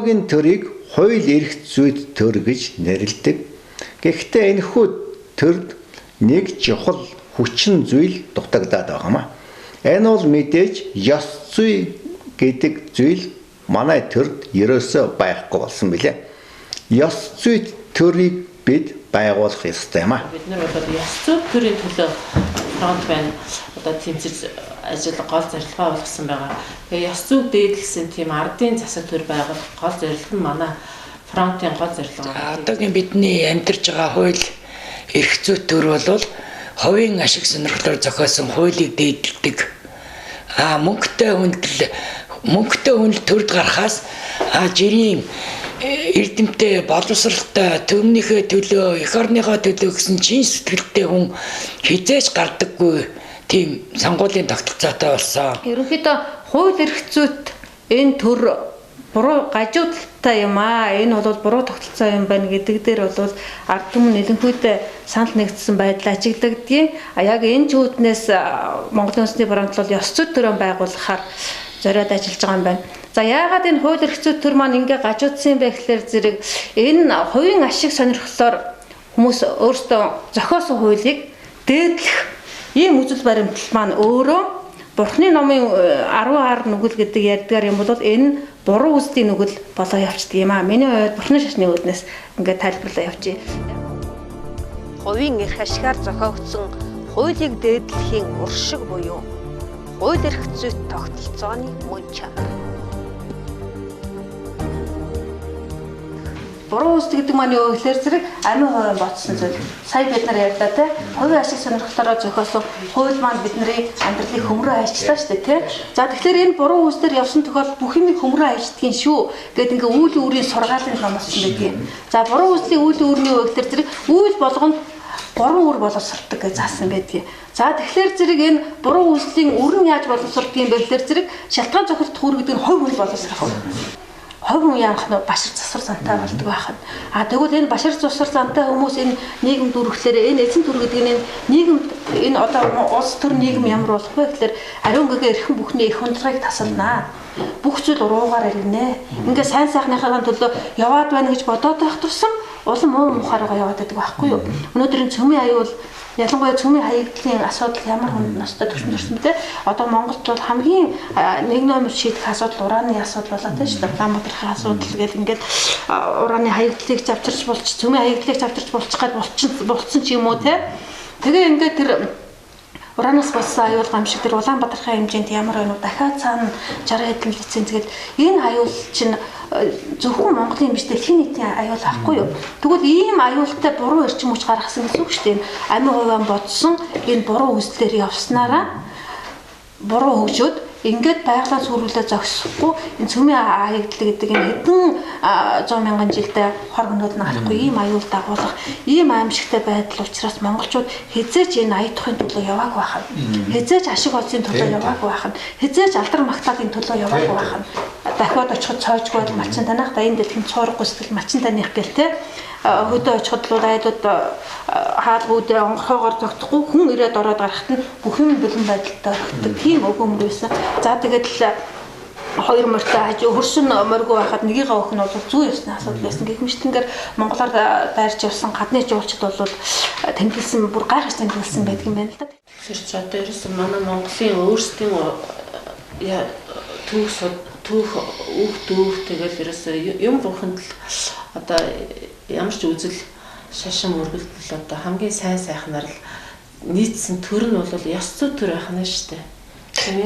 одоогийн төрийг хууль эрх зүйд төр гэж нэрлэдэг. Гэхдээ энэхүү төрд нэг чухал хүчин зүйл дутагдаад байгаамаа. Энэ бол мэдээж ёс зүй гэдэг зүйл манай төрд ерөөсөө байхгүй болсон билээ. Ёс зүйд төрийг бид байгуулах ёстой юм аа. Бид нар бол ёс зүйд төрийн төлөө фронт байна. Одоо тэмцэж ажил гол зорилгоо болгосон байгаа. Тэгээ ёс зүйг дээдлсэн тийм ардын засаг төр байгуулах гол зорилго нь манай фронтын гол зорилго. Одоогийн бидний амьдарч байгаа хууль эрх зүйд төр бол хувийн ашиг сонирхлоор зохиосон хуулийг дээдэлдэг. Мөнгөтэй хүнд төрд гарахаас жирийн эрдэмтэй боловсралтай төмнийхээ төлөө эх орныхоо төлөө гэсэн чин сэтгэлтэй хүн хизээж гардаггүй тийм сонгуулийн тогтолцоотой болсон. Ерөнхийдөө хууль эрх зүйд энэ төр буруу гажуудалтай юм аа. Энэ бол буруу тогтолцоо юм байна гэдэг дээр бол ард түмэн нэлэнхүйдээ санал нэгдсэн байдал ажиглагдгийг. Яг энэ чиглэлээс Монголын үндэсний баримтлал ёс зүйд төрөө байгуулахаар зориод ажиллаж байгаа юм байна. За яагаад энэ хууль эрх зүйд төр маань ингээ гажуудсан бэ гэхээр зэрэг энэ хувийн ашиг сонирхлоор хүмүүс өөрсдөө зохиосон хуулийг дээдлэх ийм үзэл баримтлал маань өөрөө Бурхны номын 10 нүгэл гэдэг ярьдгаар юм бол энэ буруу үсдийн нүгэл болоо явцдаг юм аа. Миний хувьд Бурхны шашны үүднээс ингээ тайлбарлаа явчих. Хувийн эрх ашигаар зохиогдсон хуулийг дээдлэхийн уршиг буюу хууль эрх зүйд тогтолцооны мөн чанар. Буруу үсд гэдэг маань юу гэхээр зэрэг амин хувийн бодсон зүйл. Сая бид нар ярьлаа те. Хувийн ашиг сонирхлоороо зохиосон хууль маань бидний амьдралыг хөмрөө хайчлаа шүү дээ те. За тэгэхээр энэ буруу үсдэр явсан тохиолдолд бүх юмыг хөмрөө хайчдгийн шүү гэдэг ингээ үйл үүрийн сургаалын номсон байдаг. За буруу үсдийн үйл үүрний үг гэхээр зэрэг үйл болгонд 3 үр боловсролдог гэж заасан байдаг. За тэгэхээр зэрэг энэ буруу үслийн үр нь яаж боловсролдог юм бэ гэхээр зэрэг шалтгаан зохиолт төр гэдэг нь хувь хүн боловсрох. Хувь хүн яах нь башир засвар зантай болдог байхад. Тэгвэл энэ башир засвар зантай хүмүүс энэ нийгэмд үргэлжлээр энэ эзэн төр гэдэг нь нийгэмд энэ одоо улс төр нийгэм ямар болох вэ гэхээр ариун гэгээ эрхэм бүхний их хүндлагыг тасалнаа. Бүх зүйл уруугаар ирнэ. Ингээ сайн сайхныхаа төлөө яваад байна гэж бодоод байх тусам улам муу мухаараа яваад байдаг байхгүй юу? Өнөөдөр энэ цөмийн аюул ялангуяа цөмийн хаягдлын асуудал ямар хүнд настай төвшмөрсөн бэ? Одоо Монголд бол хамгийн нэг номер шийдэх асуудал урааны асуудал болоод байна шүү дээ. Улаанбаатарын асуудал гэдэг ингээд урааны хаягдлыг завчирч болж цөмийн хаягдлыг завчирч болчих гад болцсон ч юм уу те. Тэгээ ингээд тэр ураанаас болсон аюул гамшиг тэр Улаанбаатарын хэмжээнд ямар байна уу? Дахиад цаана 60 хэдэн лицензгээд энэ аюул чинь зөвхөн Монголын биш дэлхийн нийтийн аюул ахгүй юу? Тэгвэл ийм аюултай буруу эрчим хүч гаргасан гэсэн үг шүү дээ. Амин хувийн бодсон энэ буруу үслээр явснараа буруу хөгжөөд ингээд байгалаа сүрүүлээ зогсохгүй энэ цөмийн хаягдл гэдэг энэ хэдэн 100 мянган жилдээ хор хөнөөд нь гарахгүй ийм аюул дагуулах ийм аимшигтай байдал учраас монголчууд хязгаарч энэ аятахын төлөө яваагүй байхад хязгаарч ашиг олзын төлөө яваагүй байхад хязгаарч алдар магтаалын төлөө яваагүй байхад дахиад очиход цоожгүй малчин таних да энэ дэлхийн цуурахгүй сэтгэл малчин таних гэл те хөдөө очиход л айдууд хаалгуудээ онгохоогоор тогтохгүй хүн ирээд ороод гарахт нь бүх юм бэлэн байдалтай орхидог тийм өгөөмөр байсан. За тэгээд л хоёр морьтой хажуу хөрсөн морьгүй байхад нэгийгээ өөх нь бол зүү ёсны асуудал байсан. Гэхмэчлэнгээр монголоор дайрч явсан гадны жуулчд бол тэмдэглэсэн бүр гайхаж тэмдэглэсэн байдаг юм байна л да. Тэгэхээр ч одоо ерөөсөн манай Монголын өөрсдийн түүх тэгэл ерөөсөө юм бурханд л одоо ямар ч үзэл шашин өргөлдөл одоо хамгийн сайн сайхнаар л нийцсэн төр нь бол ёс зүй төр байх нь шүү дээ.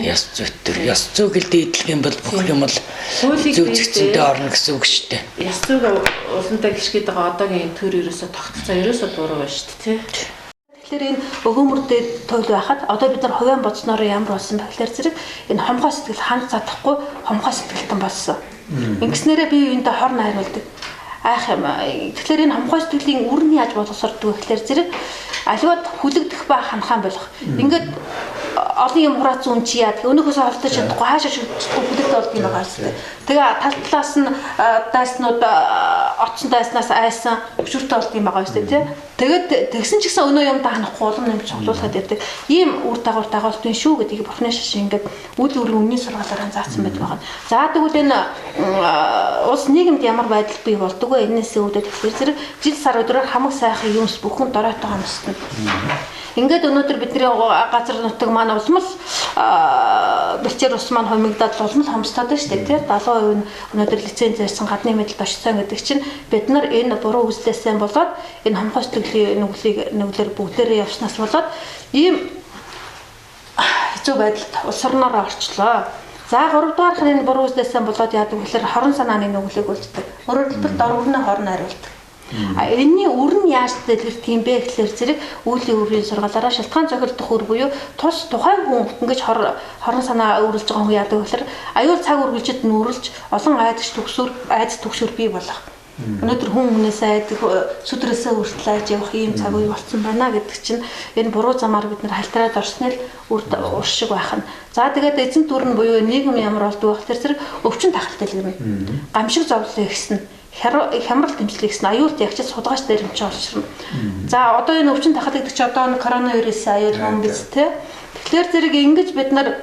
Ёс зүй төр, ёс зүйг л дээдлэх юм бол бүх юм бол зөв зэгцэндээ орно гэсэн үг шүү дээ. Ёс зүйг уландаа гიშгээд байгаа одоогийн төр ерөөсө тогтолцоо ерөөсө буруу байна шүү дээ, тий. Тэгэхээр энэ өгөөмөрдөө тойл байхад одоо бид нар хувийн бодсноор ямар болсон бэ гэхээр зэрэг энэ хомгоо сэтгэл ханд задахгүй хомгоо сэтгэлтэн болсон. Ингэснээрээ бие биендээ хор найруулдаг. Айх юм. Тэгэхээр энэ хомгоо сэтгэлийн үр нь яаж боловсрдог вэ гэхээр зэрэг аливаад хүлэгдэх ба ханхаан болох. Ингээд олон юм хураацсан хүн чи яа. Өнөөхөөс холдож чадахгүй хаашаа шүтдэггүй хүлэгдэл болдгийг байгаа юм. Тэгээ тал талаас нь дайснууд оцсон дайснаас айсан өчүүртэй болд юм байгаа шүү дээ тий. Тэгээд тэгсэн ч гэсэн өнөө юм таанахгүй улам нэмж цуглуулхад ярьдаг. Ийм үр дагавар тийм шүү гэдгийг бурхны шашин ингээд үйл өрийн үнийн сургаалаараа заасан байдаг. За тэгвэл энэ улс нийгэмд ямар байдал бий болдог вэ? Энээс үүдээ тэгэхээр зэрэг жил сар өдрөөр хамаг сайхан юмс бүхэн доройтойгоо нөснө. Ингээд өнөөдөр бидний газар нутаг маань улмал бэлчээр ус маань хомигдаад улмал хомсдоод байна шүү дээ. 70% нь өнөөдөр лиценз зарсан гадны мэдэлд очсон гэдэг чинь бид нар энэ буруу үзлээсээ болоод энэ хамгаалж төлийн нүглээр бүгдээрээ явснаас болоод ийм хэцүү байдалд улс орноор орчлоо. За 3 дугаар харын буруу үзлээсээ болоод яадаг гэхээр хорон санааны нүглийг үлддэг. Өөрөөр хэлбэл дор өрнө хорн хариулдаг. Энэний үр нь яаж дэлгэрдэг юм бэ гэхээр зэрэг үүлийн өрийн сургаалаараа шалтгаан зохиолдох үр буюу тус тухайн хүн ингэж хорон санаа өөрлөж байгаа хүн яадаг гэхээр аюул цаг үргэлжид нүрэлж олон айдас төгшөр бий болох. Өнөөдөр хүнээс айдаг сүдрээсээ хүртэл айж явах ийм цаг үе болсон байна гэдэг чинь энэ буруу замаар бид нар хальтраад орсноо үр шиг байх нь. За тэгээд эзэн дүр нь буюу нийгэм ямар болдог вэ гэхээр зэрэг өвчин тахалтай л юм. Гамшиг зовлон ихсэн хямрал дэмжлэг гэсэн аюулт ягчид судгаач дээр хэмжиж олширна. За одоо энэ өвчин тахал гэдэг чинь одоо коронавирусын аюул юм биз дээ. Тэгэхээр зэрэг ингэж бид нар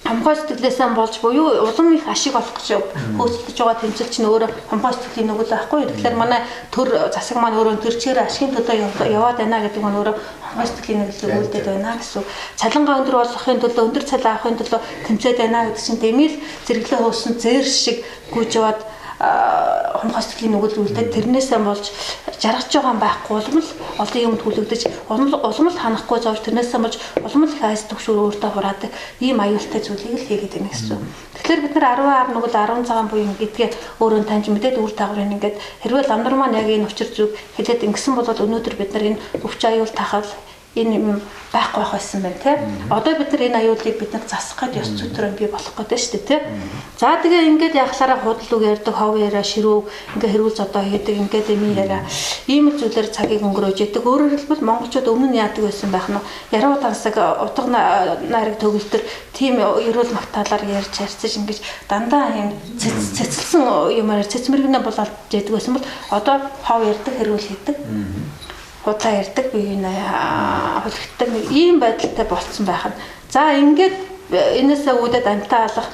хамгаалж сэтгэлээсээ болж буюу улам их ашиг олох гэж хөөцөлдөж байгаа тэмцэл чинь өөрөө хамгаалж сэтгэлийн нүгэл байхгүй. Тэгэхээр манай төр засаг маань өөрөө төр чигээр ашигын төлөө яваад байна гэдэг нь өөрөө хамгаалж сэтгэлийн нүгэлийг үлдээд байна гэсэн. Цалингаа өндөр болгохын төлөө өндөр цалин авахын төлөө тэмцээд байна гэдэг чинь дэмэл зэрэглээ хөөсөн зээр шиг гүйж яваад хамгаалж сэтгэлийн нүгэл үлдээд тэрнээсээ болж жаргаж байгаа юм байхгүй улам л олон юм түлэгдэж улам л ханахгүй зовж тэрнээсээ болж улам л их айс төгшөр өөртөө хураадаг ийм аюултай зүйлийг л хийгээд байна гэсэн. Тэгэхээр бид нар 10 нүгэл 10 цагаан буюу гэдгээ өөрөө таньж мэдээд үр дагаврын ингээд хэрвээ ламдар маань яг энэ учир зүг хэлээд ингэсэн бол өнөөдөр бид нар энэ өвч аюул тахал энэ юм байхгүй байсан байна тий. Одоо бид нар энэ аюулыг бид нар засах гээд ёс зүйн бий болох гэдэг шүү дээ тий. За тэгээ ингээд яхахлаараа худал үг ярьдаг, хов яриа, ширүү ингээд хэрүүл зодоо хийдэг, ингээд эми яриа. Ийм зүйлээр цагийг өнгөрөөж яадаг. Өөрөөр хэлбэл монголчууд өмнө нь яадаг байсан байх нь яруу тансаг утга найраг төгөлтөр тийм ерөөл магтаалаар ярьж харьцаж ингэж дандаа юм цэцэлсэн юмар цэцмэргэнэ болоод яадаг байсан бол одоо хов ярьдаг, хэрүүл хийдэг. Худаа ярьдаг бие холигддаг нэг ийм байдалтай болцсон байхад. За ингээд энээсээ үүдээд амтаа алах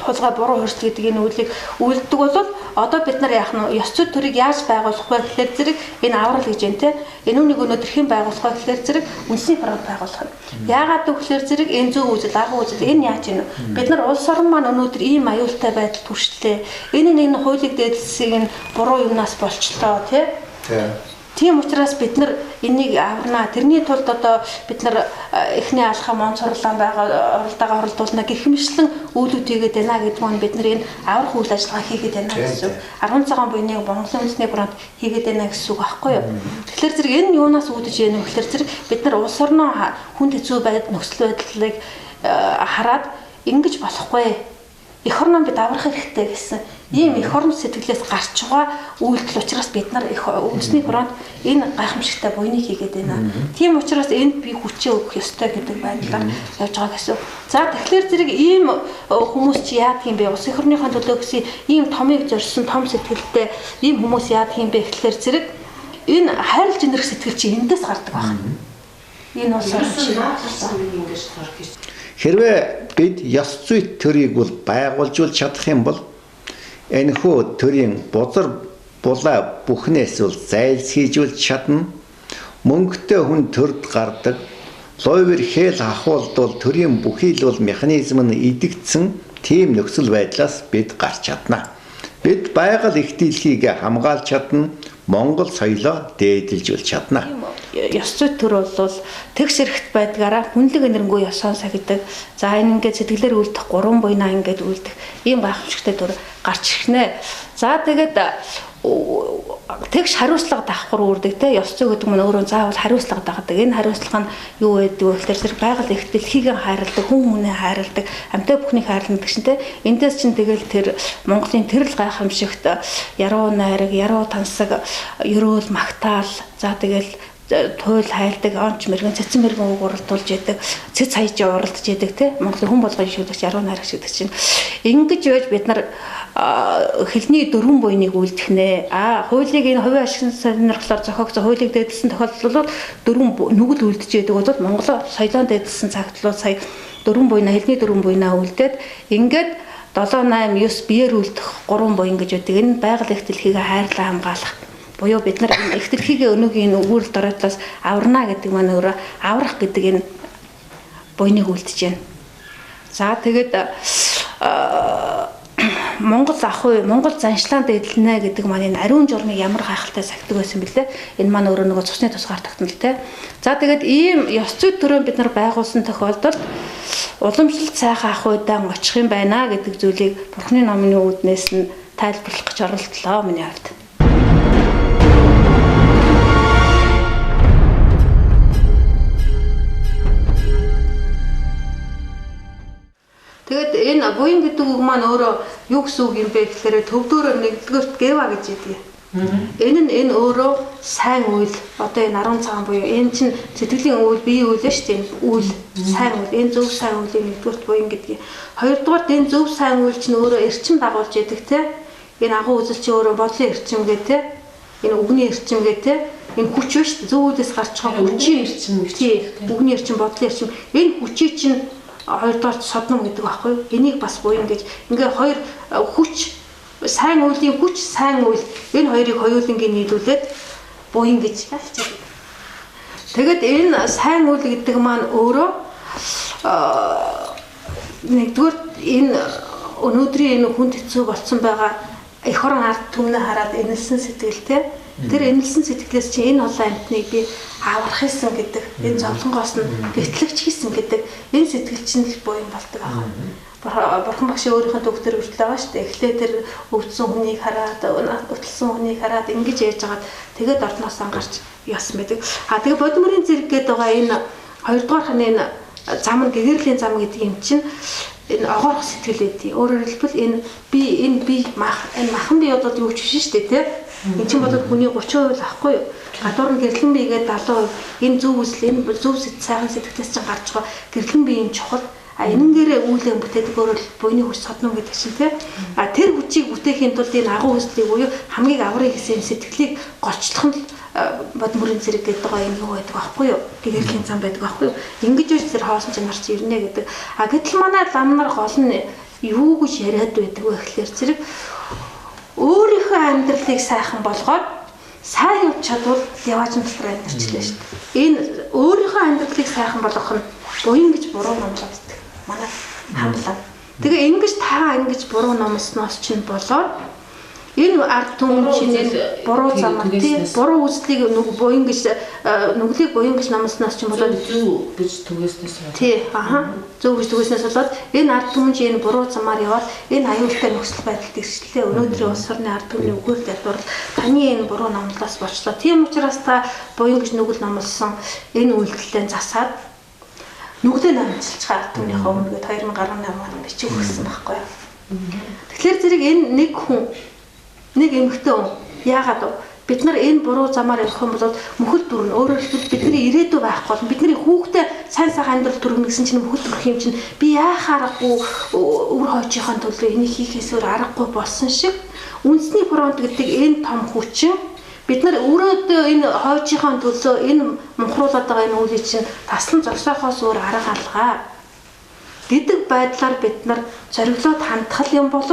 хулгай буруу хөрсөл гэдэг энэ үйлийг үйлддэг бол одоо бид нар яах нь ёс зүйн төрийг яаж байгуулах вэ гэхээр зэрэг энэ аврал гэж юм те. Энэ үнийг өнөөдөр хэн байгуулах вэ гэхээр зэрэг үндэсний фронт байгуулах нь. Яагаад гэвэл зэрэг энэ зөв үзэл агуу үзэл энэ яаж юм бид нар улс орн маань өнөөдөр ийм аюултай байдал төршлээ. Энэ хуулийг дээдлсийг нь буруу юмнаас болчлоо те. Тийм учраас бид нар энийг аварна. Тэрний тулд одоо бид нар эхний алхам онцорлон оролдоогоо оролдуулна гэх мэтлэн үйлдэл хийгээд байна гэдэг нь бид нар энэ аврах үйл ажиллагаа хийгээд байна гэсэн. 10 цагаан буйныг Монголын үндэсний фронт хийгээд байна гэсэн үг аахгүй юу? Тэгэхээр зэрэг энэ юунаас үүдэж яана вэ гэхээр зэрэг бид нар улс орноо хүнд хэцүү байдал нөхцөл байдлыг хараад ингэж болохгүй. Эх орноо бид аврах хэрэгтэй гэсэн. Ийм эх орн сэтгэлээс гарч байгаа үйлдэл учраас бид нар үндэсний фронт энэ гайхамшигтай буйныг хийгээд байна. Тийм учраас энд би хүчээ өгөх ёстой гэдэг байдлаар явж байгаа гэсэн. За тэгэхээр зэрэг ийм хүмүүс чи яадаг юм бэ? Улс эх орныхаа төлөө гэсэн ийм томыг зорьсон том сэтгэлтэй ийм хүмүүс яадаг юм бэ гэхээр зэрэг энэ хайрлж инэрх сэтгэл чи эндээс гардаг байна. Энэ улс орн чи ингэж гарах. Хэрвээ бид ёс зүйн төрийг бол байгуулжуул чадах юм бол энэхүү төрийн бузар булаа бүхнээс бол зайлсхийжүүл чадна. Мөнгөтэй хүн төрд гардаг. Лойвер хэл ахуулдвал төрийн бүхий л бол механизм нь идэгдсэн тийм нөхцөл байдлаас бид гарч чадна. Бид байгаль их дэлхийг хамгаалж чадна. Монгол соёлоо дээдэлжүүл чадна. Ёс зүйн төр бол тэгш хэрэгт байдгаараа хүнлэг энэрнгүү ёсоон сахидаг. За энэ ингээд сэтгэлээр үлдэх 3 буйнаа ингээд үлдэх ийм гайхамшигтай төр гарч ирнэ. За тэгээд тэгш хариуцлага давхар үрдэг те ёс зүй гэдэг нь өөрөө заавал хариуцлага дагдаг. Энэ хариуцлага нь юу гэдэг вэ гэхээр зэрэг байгаль их дэлхийг хайрладаг, хүн хүнээ хайрладаг, амьтаа бүхнийг хайрладаг гэсэн те. Эндээс чинь тэгэл тэр Монголын тэрл гайхамшигт яруу найраг, яруу тансаг, ерөөл магтаал, за тэгэл туйл хайлдаг, онч мэрэгэн, цэцэн мэрэгэн уралдуулж яадаг, цэц хаяж уралдаж яадаг те. Монголын хүн болгон шигдэгч 18 шигдэг чинь. Ингэж байж бид нар хэлний дөрвөн буйныг үлдэх нэ. Хуулийг энэ хувийн ашиг сонирхлоор зохиогдсон хуулийг дэдэлсэн тохиолдолд дөрвөн нүгэл үлдэж яадаг бол Монгол соёлоон дэдэлсэн цагт бол сая дөрвөн буйнаа, хэлний дөрвөн буйнаа үлдээд ингээд 7 8 9 биеэр үлдэх 3 буян гэж үүдэг. Энэ байгаль их дэлхийг хайрлаа хамгаалах. Буюу бид нар их дэлхийг өнөөгийн өгүүл дороотлоос аварна гэдэг маань өөрөө аврах гэдэг энэ буйныг үлдэж байна. За тэгээд Монгол ахуй, Монгол заншлаан дэдлэнэ гэдэг маань энэ ариун журмыг ямар гайхалтай сахидаг байсан бэлээ. Энэ маань өөрөө нөгөө цусны тусгаар тогтнол те. За тэгээд ийм ёс зүйн төрөө бид нар байгуулсан тохиолдолд уламжлалт сайхан ахуйдан очих юм байна гэдэг зүйлийг Бурхны номын үүднээс нь тайлбарлах гэж оролдлоо миний хувьд. Тэгээд энэ буян гэдэг үг маань өөрөө юу гэсэн үг юм бэ гэхээр төвдөрөөр нэгдүгээрт гэва гэж яддаг. Энэ өөрөө сайн үйл. Одоо энэ 10 цагаан буюу энэ чинь сэтгэлийн үйл, биеийн үйл шүү дээ. Үйл, сайн үйл. Энэ зөв сайн үйл нэгдүгээрт буян гэдгийг. Хоёрдугаарт энэ зөв сайн үйл чинь өөрөө эрчим дагуулж яддаг те. Энэ агуу үзэл чинь өөрөө бодлын эрчим гэ те. Энэ үгний эрчим гэ те. Энэ хүч биш шүү дээ. Зөв үйлээс гарч байгаа хүчийн эрчим. Тийм. Үгний эрчим, бодлын эрчим. Энэ хүчийг чинь хоёрдугаар содном гэдэг байхгүй юу? Энийг бас буян гэж. Ингээ хоёр хүч, сайн үеийн хүч, сайн үйл энэ хоёрыг хоёулангийн нийлүүлээд буян гэж хэлдэг. Тэгэд энэ сайн үйл гэдэг маань өөрөө нэгдүгээр энэ өнөөдрийн энэ хүнд хэцүү болсон байгаа эх орон ард түмнээ хараад энэлсэн сэтгэлтэй. Тэр энэлсэн сэтгэлээс чи энэ олон амьтныг би аврах хийсэн гэдэг, энэ зовлонгоос нь гэтлэгч хийсэн гэдэг энэ сэтгэл чинь л буян болдог аа. Бурхан багш өөрийнхөө төгтөр хүртэл байгаа шүү дээ. Эхлээд тэр өвдсөн хүнийг хараад, өтөлсөн хүнийг хараад ингэж яаж хагаад тэгээд ордноос ангарч яасан байдаг. Тэгээ бодмөрийн зэрэг гэдэг байгаа энэ хоёрдугаар ханы энэ зам нь гэгэрлийн зам гэдэг юм чинь энэ огоорх сэтгэл үүдий. Өөрөөр хэлбэл энэ махан бие бодод юу ч биш шүү дээ, тэ? Энд чинь бодод хүний 30% авахгүй юу? Гадуур нь гэрлэн биегээд 70% энэ зөв үсэл, энэ зөв сайхан сэтгэлээс чинь гарч байгаа гэрлэн биеийн чухал. Энэнгээрээ үүлэн бүтээдэг өөрөөр буйны хүч содном гэдэг чинь тий. Тэр хүчийг бүтээхийн тулд энэ агуу хүслийг буюу хамгийн аврын хэсэг сэтгэлийг голчлох нь бодмөрийн зэрэг гэдэг байгаа юм юу байдаг аахгүй юу? Гэгэрлийн зам байдаг аахгүй юу? Ингэж үз тэр хоосон чанарч ирнэ гэдэг. Гэтэл манай лам нар гол нь юу гэж яриад байдаг вэ гэхээр зэрэг өөрийнхөө амьдралыг сайхан болгоод сайн явж чадвал яваач дотор амьдрчлээ шүү дээ. Энэ өөрийнхөө амьдралыг сайхан болгох нь буян гэж буруу номлоод байдаг. Манай хамлаа. Тэгээ ингэж та ингэж буруу номлосноос чинь болоод энэ ард түмэн чинь буруу замаар тий буруу үзлийг буян гэж нүглийг буян гэж номлосноос чинь болоод зөв гэж түгээснээс тий зөв гэж түгээснээс болоод энэ ард түмэн чинь энэ буруу замаар яваад энэ аюултай нөхцөл байдалд ирчлээ. Өнөөдрийн улс орны ард түмний өгөөл ядвар таны энэ буруу номлолоос болчлоо. Тийм учраас та буян гэж нүгэл номлосон энэ үйлдэлтэй засаад нүглээ намжилцгаа ард түмнийхээ өмнөд 2018 онд бичиг өгсөн байхгүй юу. Тэгэхээр зэрэг энэ нэг хүн нэг эмэгтэй хүн яагаад вэ? Бид нар энэ буруу замаар явах юм бол мөхөл дүрнэ. Өөрөөр хэлбэл бидний ирээдүй байхгүй бол бидний хүүхдээ сайн сайхан амьдрал төргөн гэсэн чинь мөхөл төрөх юм чинь би яахаарахгүй өвөр хойчийнхаа төлөө энийг хийхээс өөр аргагүй болсон шиг үндэсний фронт гэдэг энэ том хүчин бид нар өөрөө энэ хойчийнхаа төлөө энэ мунхруулаад байгаа энэ үйлийг чинь таслан зогсоохоос өөр арга алгаа гэдэг байдлаар бид нар зориглоод хандхал юм бол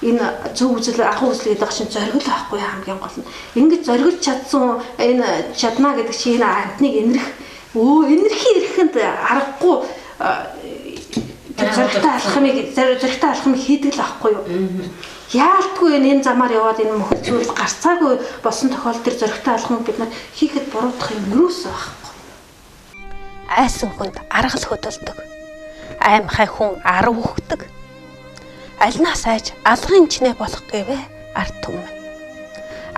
энэ зөв үзэл агуу үзэл гэдэг чинь зоригл байхгүй хамгийн гол нь. Ингэж зориглож чадсан энэ чадна гэдэг чинь энэ амтныг энэрхий ирэхэнд аргагүй зоригтой алхмыг хийдэг л байхгүй юу. Яалтгүй энэ замаар яваад энэ мөхөл зүйл гарцаагүй болсон тохиолдолд тэр зоригтой алхмыг бид нар хийхэд буруудах юм юусоо байхгүй. Айсан хүнд арга л хөдөлдөг. Аим хай хүн арга өгдөг. Альнаас айж алгын чинээ болох гэвэ ард түмэн.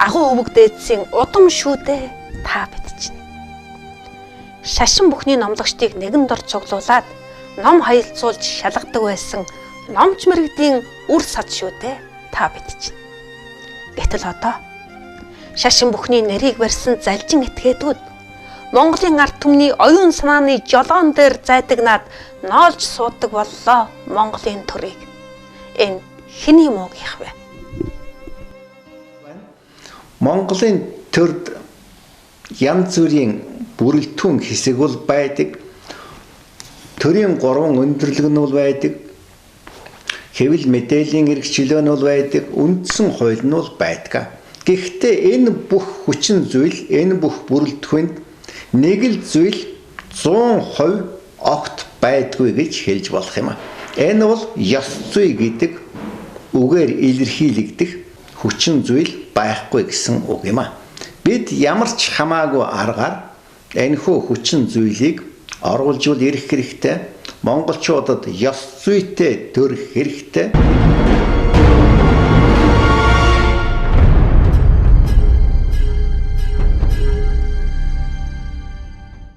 Агуу өвөг дээдсийн удам шүүдэ та бид чинь. Шашин бүхний номлогчдыг нэгэн дор цуглуулад ном хаялцуулж шалгадаг байсан номч мэрэгдийн үр сад шүүдэ та бид чинь. Гэтэл одоо шашин бүхний нэрийг барьсан залжин этгээдүүд Монголын ард түмний оюун санааны жолоон дээр зайдагнаад ноолж суудаг боллоо Монголын төрийг. Энэ хэний муугийнх вэ? Монголын төрд янз бүрийн бүрэлдэхүүн хэсэг бол байдаг. Төрийн 3 өндөрлөг нь бол байдаг. Хэвлэл мэдээллийн эрх чөлөө нь бол байдаг. Үндсэн хууль нь бол байдаг. Гэхдээ энэ бүх хүчин зүйл, энэ бүх бүрэлдэхүүнд нэг л зүйл 100% огт байдгүй гэж хэлж болох юм а. Энэ бол ёс зүй гэдэг үгээр илэрхийлэгдэх хүчин зүйл байхгүй гэсэн үг юм а. Бид ямар ч хамаагүй аргаар энэхүү хүчин зүйлийг оруулжуул ирэх хэрэгтэй. Монголчуудад ёс зүйтэй төрөх хэрэгтэй.